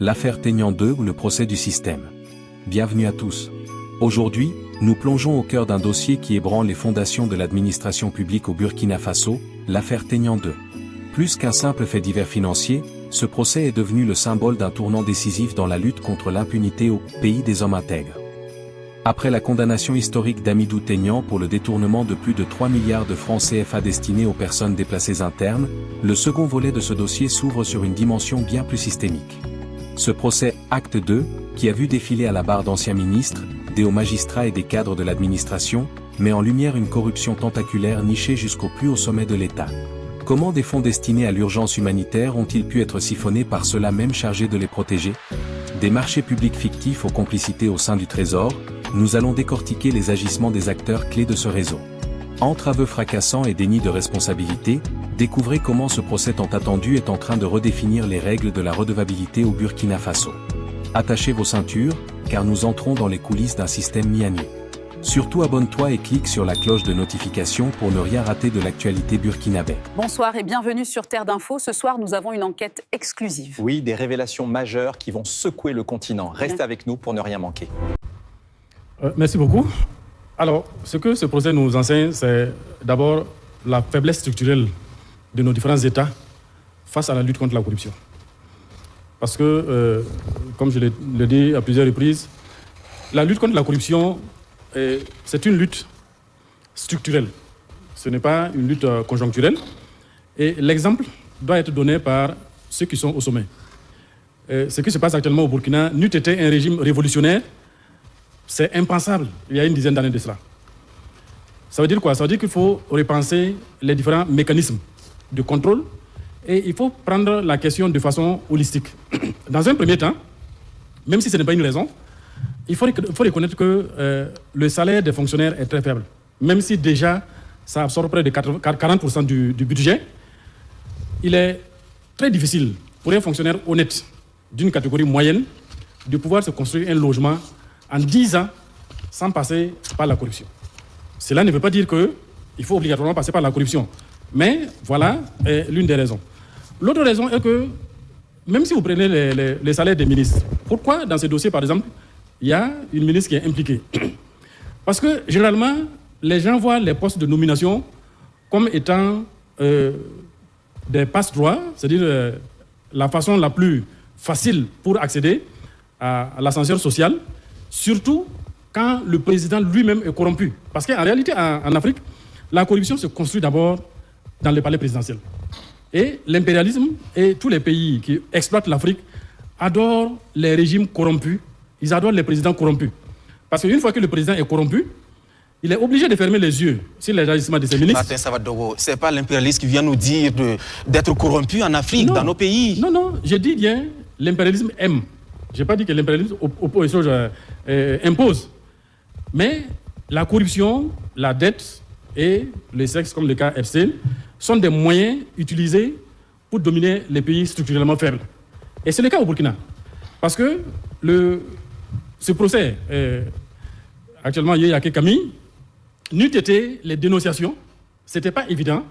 l'affaire Taignan 2 ou le procès du système. Bienvenue à tous. Aujourd'hui, nous plongeons au cœur d'un dossier qui ébranle les fondations de l'administration publique au Burkina Faso, l'affaire Taignan 2. Plus qu'un simple fait divers financier, ce procès est devenu le symbole d'un tournant décisif dans la lutte contre l'impunité au pays des hommes intègres. Après la condamnation historique d'Amidou Taignan pour le détournement de plus de 3 milliards de francs CFA destinés aux personnes déplacées internes, le second volet de ce dossier s'ouvre sur une dimension bien plus systémique. Ce procès, acte 2, qui a vu défiler à la barre d'anciens ministres, des hauts magistrats et des cadres de l'administration, met en lumière une corruption tentaculaire nichée jusqu'au plus haut sommet de l'État. Comment des fonds destinés à l'urgence humanitaire ont-ils pu être siphonnés par ceux-là même chargés de les protéger? Des marchés publics fictifs aux complicités au sein du Trésor, nous allons décortiquer les agissements des acteurs clés de ce réseau. Entre aveux fracassants et déni de responsabilité, découvrez comment ce procès tant attendu est en train de redéfinir les règles de la redevabilité au Burkina Faso. Attachez vos ceintures, car nous entrons dans les coulisses d'un système mis à nu. Surtout abonne-toi et clique sur la cloche de notification pour ne rien rater de l'actualité burkinabé. Bonsoir et bienvenue sur Terre d'Info. Ce soir, nous avons une enquête exclusive. Oui, des révélations majeures qui vont secouer le continent. Restez avec nous pour ne rien manquer. Merci beaucoup. Alors, ce que ce procès nous enseigne, c'est d'abord la faiblesse structurelle de nos différents États face à la lutte contre la corruption. Parce que, comme je l'ai dit à plusieurs reprises, la lutte contre la corruption, c'est une lutte structurelle. Ce n'est pas une lutte conjoncturelle. Et l'exemple doit être donné par ceux qui sont au sommet. Ce qui se passe actuellement au Burkina n'eût été un régime révolutionnaire. C'est impensable il y a une dizaine d'années de cela. Ça veut dire quoi? Ça veut dire qu'il faut repenser les différents mécanismes de contrôle et il faut prendre la question de façon holistique. Dans un premier temps, même si ce n'est pas une raison, il faut reconnaître que le salaire des fonctionnaires est très faible. Même si déjà ça absorbe près de 40% du budget, il est très difficile pour un fonctionnaire honnête d'une catégorie moyenne de pouvoir se construire un logement en 10 ans sans passer par la corruption. Cela ne veut pas dire qu'il faut obligatoirement passer par la corruption. Mais voilà l'une des raisons. L'autre raison est que, même si vous prenez les salaires des ministres, pourquoi dans ce dossier, par exemple, il y a une ministre qui est impliquée? Parce que, généralement, les gens voient les postes de nomination comme étant des passe-droits, c'est-à-dire la façon la plus facile pour accéder à l'ascenseur social, surtout quand le président lui-même est corrompu. Parce qu'en réalité, en Afrique, la corruption se construit d'abord dans les palais présidentiels. Et l'impérialisme et tous les pays qui exploitent l'Afrique adorent les régimes corrompus, ils adorent les présidents corrompus. Parce qu'une fois que le président est corrompu, il est obligé de fermer les yeux sur les agissements de ses ministres. Martin Savadogo, ce n'est pas l'impérialisme qui vient nous dire d'être corrompu en Afrique, non, dans nos pays. Non, je dis bien l'impérialisme aime. Je n'ai pas dit que l'impérialisme impose. Mais la corruption, la dette et le sexe, comme le cas Epstein, sont des moyens utilisés pour dominer les pays structurellement faibles. Et c'est le cas au Burkina. Parce que ce procès, actuellement, il y a Camille, n'eût été les dénonciations, ce n'était pas évident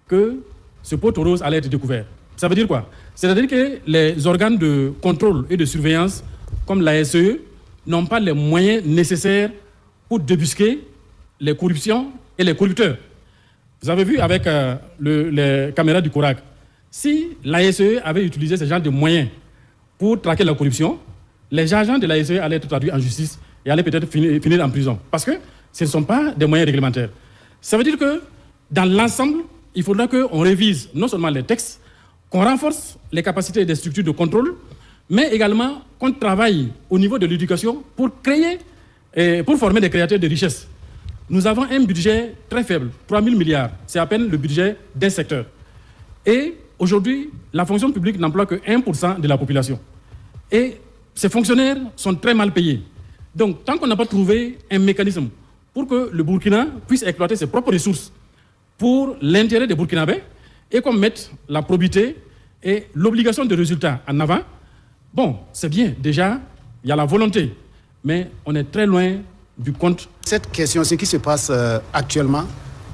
que ce pot rose allait être découvert. Ça veut dire quoi? C'est-à-dire que les organes de contrôle et de surveillance, comme la SE, n'ont pas les moyens nécessaires pour débusquer les corruptions et les corrupteurs. Vous avez vu avec les caméras du CORAC, si la SE avait utilisé ce genre de moyens pour traquer la corruption, les agents de la SE allaient être traduits en justice et allaient peut-être finir en prison. Parce que ce ne sont pas des moyens réglementaires. Ça veut dire que dans l'ensemble, il faudra qu'on révise non seulement les textes, qu'on renforce les capacités des structures de contrôle, mais également qu'on travaille au niveau de l'éducation pour créer et pour former des créateurs de richesse. Nous avons un budget très faible, 3 000 milliards. C'est à peine le budget d'un secteur. Et aujourd'hui, la fonction publique n'emploie que 1% de la population. Et ces fonctionnaires sont très mal payés. Donc, tant qu'on n'a pas trouvé un mécanisme pour que le Burkina puisse exploiter ses propres ressources pour l'intérêt des Burkinabés et qu'on mette la probité et l'obligation de résultat en avant, bon, c'est bien. Déjà, il y a la volonté, mais on est très loin du compte. Cette question, ce qui se passe actuellement,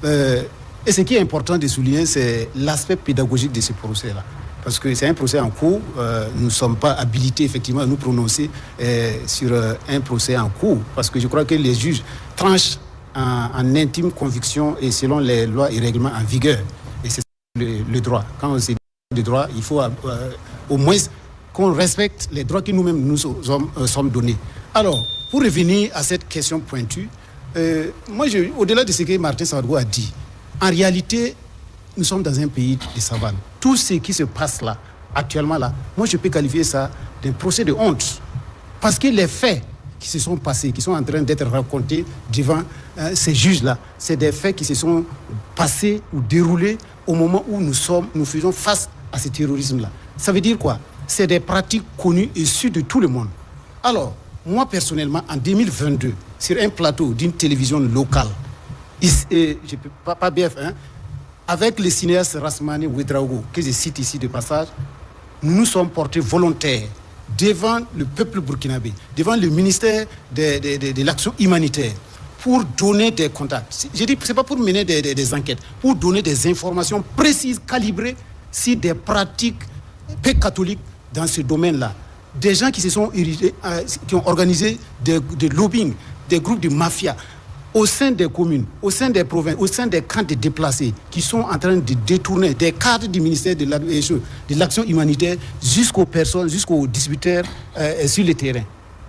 et ce qui est important de souligner, c'est l'aspect pédagogique de ce procès-là. parce que c'est un procès en cours. Nous ne sommes pas habilités effectivement à nous prononcer sur un procès en cours, parce que je crois que les juges tranchent en intime conviction et selon les lois et règlements en vigueur. Et c'est le droit. Quand on dit le droit, il faut au moins qu'on respecte les droits que nous-mêmes nous sommes donnés. Alors, pour revenir à cette question pointue, moi, au-delà de ce que Martin Ouedraogo a dit, en réalité, nous sommes dans un pays de savane. Tout ce qui se passe là, actuellement là, moi je peux qualifier ça d'un procès de honte. Parce que les faits qui se sont passés, qui sont en train d'être racontés devant ces juges-là, c'est des faits qui se sont passés ou déroulés au moment où nous faisons face à ce terrorisme-là. Ça veut dire quoi? C'est des pratiques connues et issues de tout le monde. Alors, moi personnellement, en 2022, sur un plateau d'une télévision locale, je peux pas BF1, avec le cinéaste Rasmane Ouedraogo, que je cite ici de passage, nous nous sommes portés volontaires devant le peuple burkinabé, devant le ministère de l'Action humanitaire, pour donner des contacts. Je dis, ce n'est pas pour mener des enquêtes, pour donner des informations précises, calibrées sur des pratiques peu catholiques dans ce domaine-là. Des gens qui se sont érigés, qui ont organisé des lobbying, des groupes de mafia, au sein des communes, au sein des provinces, au sein des camps de déplacés, qui sont en train de détourner des cadres du ministère de l'Action humanitaire jusqu'aux personnes, jusqu'aux distributeurs sur le terrain.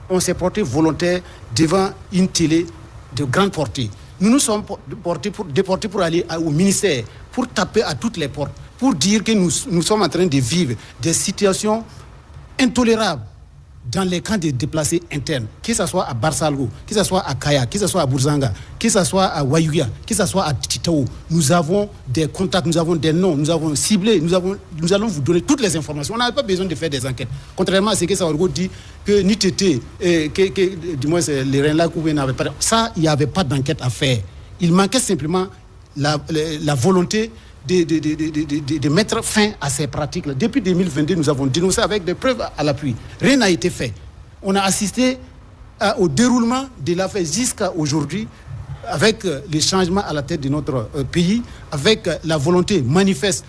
On s'est porté volontaire devant une télé de grande portée. Nous nous sommes déportés pour aller au ministère, pour taper à toutes les portes, pour dire que nous sommes en train de vivre des situations intolérables dans les camps de déplacés internes, que ce soit à Barsalgo, que ce soit à Kaya, que ce soit à Bourzanga, que ce soit à Wayuya, que ce soit à Titao, nous avons des contacts, nous avons des noms, nous avons ciblé, nous allons vous donner toutes les informations. On n'a pas besoin de faire des enquêtes. Contrairement à ce que Ouedraogo dit, que ni Tété, du moins les Rennes-là, n'avaient pas. Ça, il n'y avait pas d'enquête à faire. Il manquait simplement la volonté de mettre fin à ces pratiques-là. Depuis 2022, nous avons dénoncé avec des preuves à l'appui. Rien n'a été fait. On a assisté au déroulement de l'affaire jusqu'à aujourd'hui, avec les changements à la tête de notre pays, avec la volonté manifeste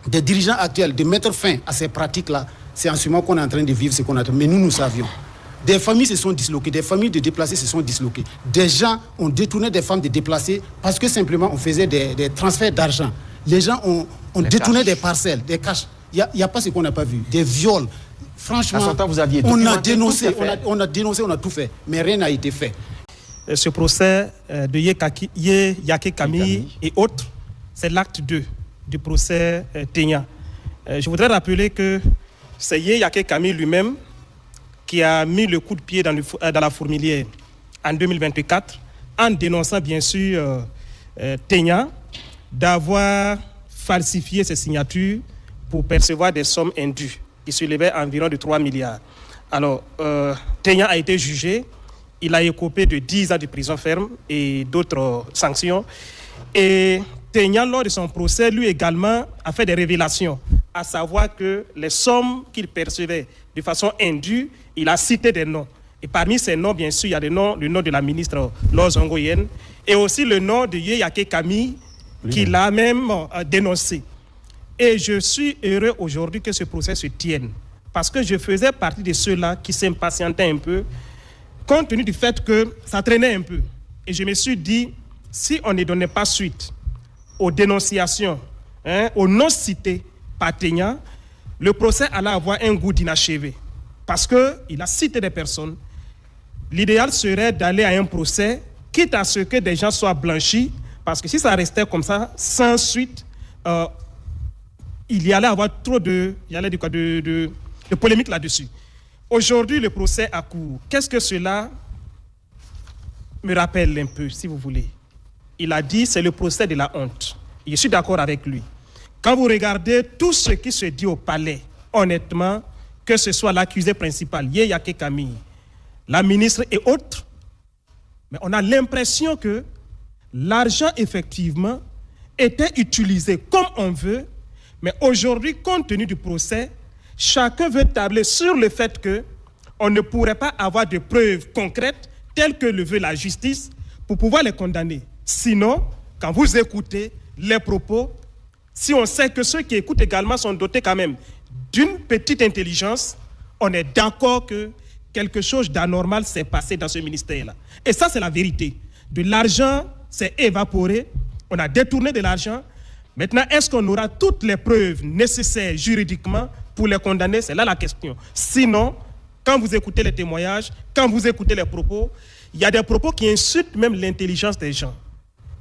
des dirigeants actuels de mettre fin à ces pratiques-là. C'est en ce moment qu'on est en train de vivre ce qu'on a. Mais nous savions. Des familles se sont disloquées, des familles de déplacés se sont disloquées. Des gens ont détourné des femmes de déplacés parce que simplement on faisait des transferts d'argent. Les gens ont détourné des parcelles, des caches. Il n'y a pas ce qu'on n'a pas vu. Des viols. Franchement, vous aviez on a dénoncé, on a tout fait. Mais rien n'a été fait. Ce procès de Yake Kami et autres, c'est l'acte 2 du procès Tegna. Je voudrais rappeler que c'est Yake Kami lui-même qui a mis le coup de pied dans la fourmilière en 2024 en dénonçant bien sûr Tegna d'avoir falsifié ses signatures pour percevoir des sommes indues qui s'élevaient à environ de 3 milliards. Alors, Tegna a été jugé, il a écopé de 10 ans de prison ferme et d'autres sanctions. Et Tegna, lors de son procès, lui également a fait des révélations, à savoir que les sommes qu'il percevait de façon indue, il a cité des noms. Et parmi ces noms, bien sûr, il y a le nom de la ministre Lors Ongoyen et aussi le nom de Yake Kami, qu'il a même dénoncé. Et je suis heureux aujourd'hui que ce procès se tienne, parce que je faisais partie de ceux-là qui s'impatientaient un peu, compte tenu du fait que ça traînait un peu. Et je me suis dit, si on ne donnait pas suite aux dénonciations, aux noms cités par Tegna, le procès allait avoir un goût d'inachevé. Parce qu'il a cité des personnes. L'idéal serait d'aller à un procès, quitte à ce que des gens soient blanchis, parce que si ça restait comme ça, sans suite, il y allait avoir trop de polémiques là-dessus. Aujourd'hui, le procès a cours. Qu'est-ce que cela me rappelle un peu, si vous voulez? Il a dit c'est le procès de la honte. Et je suis d'accord avec lui. Quand vous regardez tout ce qui se dit au palais, honnêtement, que ce soit l'accusé principal, Yake Kami, la ministre et autres, mais on a l'impression que l'argent, effectivement, était utilisé comme on veut, mais aujourd'hui, compte tenu du procès, chacun veut tabler sur le fait qu'on ne pourrait pas avoir de preuves concrètes telles que le veut la justice pour pouvoir les condamner. Sinon, quand vous écoutez les propos, si on sait que ceux qui écoutent également sont dotés quand même d'une petite intelligence, on est d'accord que quelque chose d'anormal s'est passé dans ce ministère-là. Et ça, c'est la vérité. De l'argent s'est évaporé, on a détourné de l'argent. Maintenant, est-ce qu'on aura toutes les preuves nécessaires juridiquement pour les condamner? C'est là la question. Sinon, quand vous écoutez les témoignages, quand vous écoutez les propos, il y a des propos qui insultent même l'intelligence des gens.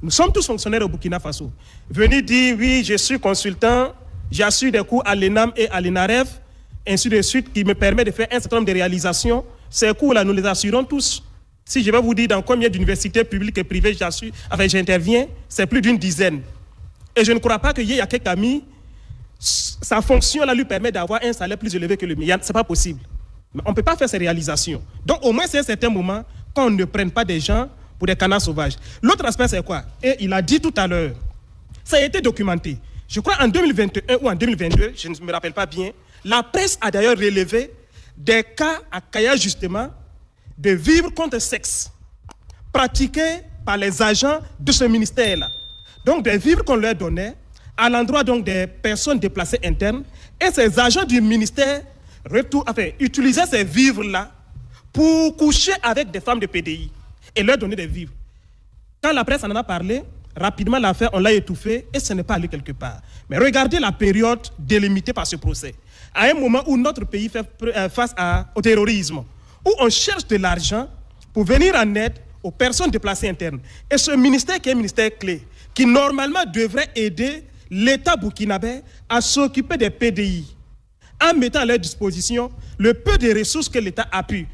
Nous sommes tous fonctionnaires au Burkina Faso. Venez dire, oui, je suis consultant, j'ai assuré des cours à l'ENAM et à l'ENAREF, ainsi de suite, qui me permet de faire un certain nombre de réalisations. Ces cours-là, nous les assurons tous. Si je vais vous dire dans combien d'universités publiques et privées j'interviens, c'est plus d'une dizaine. Et je ne crois pas que Yaya Kami, sa fonction-là lui permet d'avoir un salaire plus élevé que le mien. Ce n'est pas possible. Mais on ne peut pas faire ces réalisations. Donc au moins, c'est un certain moment qu'on ne prenne pas des gens pour des canards sauvages. L'autre aspect, c'est quoi? Et il a dit tout à l'heure, ça a été documenté. Je crois en 2021 ou en 2022, je ne me rappelle pas bien, la presse a d'ailleurs relevé des cas à Kaya, justement, de vivre contre sexe, pratiqués par les agents de ce ministère-là. Donc des vivres qu'on leur donnait à l'endroit donc des personnes déplacées internes, et ces agents du ministère utilisaient ces vivres-là pour coucher avec des femmes de PDI et leur donner des vivres. Quand la presse en a parlé, rapidement l'affaire, on l'a étouffée et ce n'est pas allé quelque part. Mais regardez la période délimitée par ce procès. À un moment où notre pays fait face au terrorisme, où on cherche de l'argent pour venir en aide aux personnes déplacées internes. Et ce ministère qui est un ministère clé, qui normalement devrait aider l'État burkinabé à s'occuper des PDI, en mettant à leur disposition le peu de ressources que l'État a pu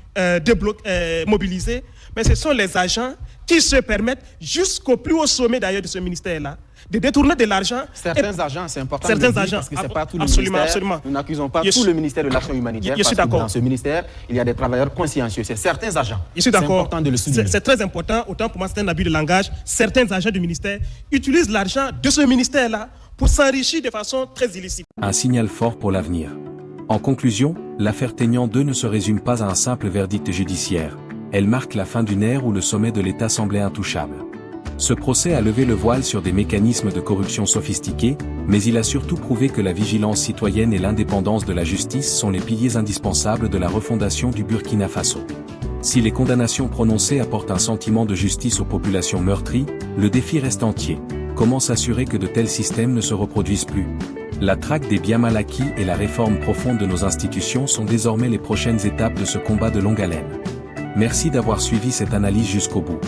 mobiliser, mais ce sont les agents qui se permettent, jusqu'au plus haut sommet d'ailleurs de ce ministère-là, de détourner de l'argent. Certains agents, c'est important certains de le dire, agents, parce que ce n'est pas tout le absolument, ministère. absolument. Nous n'accusons pas tout le ministère de l'action humanitaire, Je suis parce que d'accord. dans ce ministère, il y a des travailleurs consciencieux. C'est certains agents. Je suis d'accord. C'est important de le souligner. C'est très important, autant pour moi c'est un abus de langage. Certains agents du ministère utilisent l'argent de ce ministère-là pour s'enrichir de façon très illicite. Un signal fort pour l'avenir. En conclusion, l'affaire Taignan 2 ne se résume pas à un simple verdict judiciaire. Elle marque la fin d'une ère où le sommet de l'État semblait intouchable. Ce procès a levé le voile sur des mécanismes de corruption sophistiqués, mais il a surtout prouvé que la vigilance citoyenne et l'indépendance de la justice sont les piliers indispensables de la refondation du Burkina Faso. Si les condamnations prononcées apportent un sentiment de justice aux populations meurtries, le défi reste entier. Comment s'assurer que de tels systèmes ne se reproduisent plus? La traque des biens mal acquis et la réforme profonde de nos institutions sont désormais les prochaines étapes de ce combat de longue haleine. Merci d'avoir suivi cette analyse jusqu'au bout.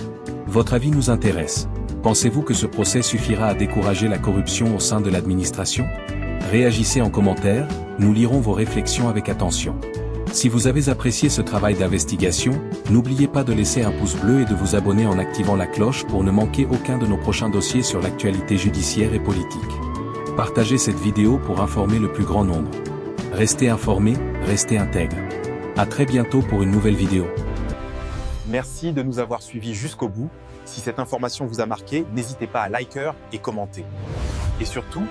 Votre avis nous intéresse. Pensez-vous que ce procès suffira à décourager la corruption au sein de l'administration? Réagissez en commentaire, nous lirons vos réflexions avec attention. Si vous avez apprécié ce travail d'investigation, n'oubliez pas de laisser un pouce bleu et de vous abonner en activant la cloche pour ne manquer aucun de nos prochains dossiers sur l'actualité judiciaire et politique. Partagez cette vidéo pour informer le plus grand nombre. Restez informés, restez intègres. À très bientôt pour une nouvelle vidéo. Merci de nous avoir suivis jusqu'au bout. Si cette information vous a marqué, n'hésitez pas à liker et commenter. Et surtout,